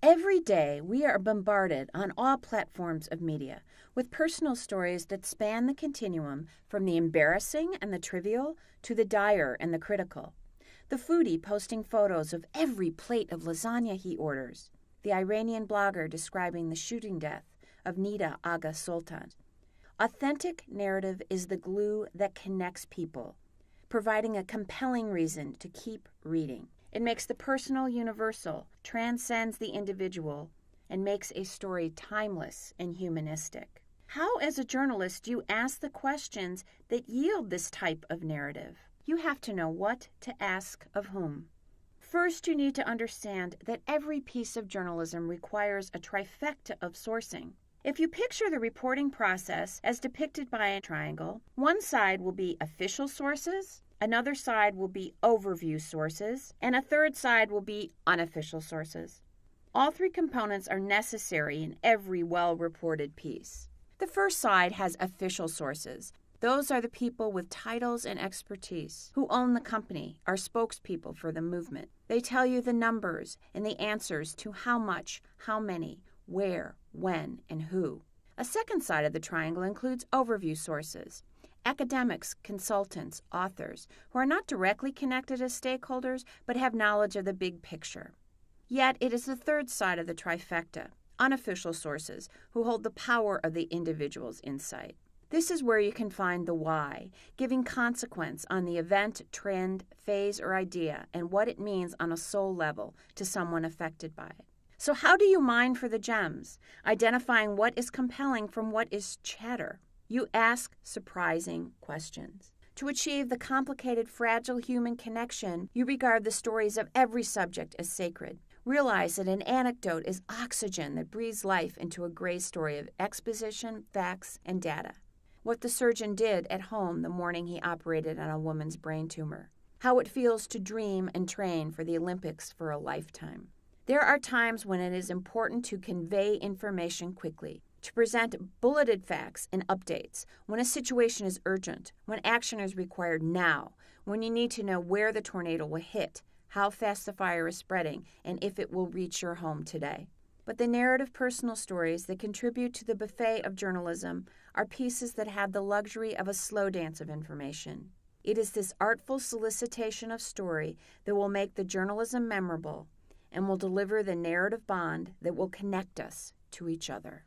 Every day, we are bombarded on all platforms of media with personal stories that span the continuum from the embarrassing and the trivial to the dire and the critical. The foodie posting photos of every plate of lasagna he orders. The Iranian blogger describing the shooting death of Nida Aga Sultan. Authentic narrative is the glue that connects people, providing a compelling reason to keep reading. It makes the personal universal, transcends the individual, and makes a story timeless and humanistic. How, as a journalist, do you ask the questions that yield this type of narrative? You have to know what to ask of whom. First, you need to understand that every piece of journalism requires a trifecta of sourcing. If you picture the reporting process as depicted by a triangle, one side will be official sources, another side will be overview sources, and a third side will be unofficial sources. All three components are necessary in every well-reported piece. The first side has official sources. Those are the people with titles and expertise who own the company, are spokespeople for the movement. They tell you the numbers and the answers to how much, how many, where, when, and who. A second side of the triangle includes overview sources. Academics, consultants, authors, who are not directly connected as stakeholders but have knowledge of the big picture. Yet it is the third side of the trifecta, unofficial sources, who hold the power of the individual's insight. This is where you can find the why, giving consequence on the event, trend, phase, or idea, and what it means on a soul level to someone affected by it. So how do you mine for the gems, identifying what is compelling from what is chatter? You ask surprising questions. To achieve the complicated, fragile human connection, you regard the stories of every subject as sacred. Realize that an anecdote is oxygen that breathes life into a gray story of exposition, facts, and data. What the surgeon did at home the morning he operated on a woman's brain tumor. How it feels to dream and train for the Olympics for a lifetime. There are times when it is important to convey information quickly, to present bulleted facts and updates, when a situation is urgent, when action is required now, when you need to know where the tornado will hit, how fast the fire is spreading, and if it will reach your home today. But the narrative personal stories that contribute to the buffet of journalism are pieces that have the luxury of a slow dance of information. It is this artful solicitation of story that will make the journalism memorable and will deliver the narrative bond that will connect us to each other.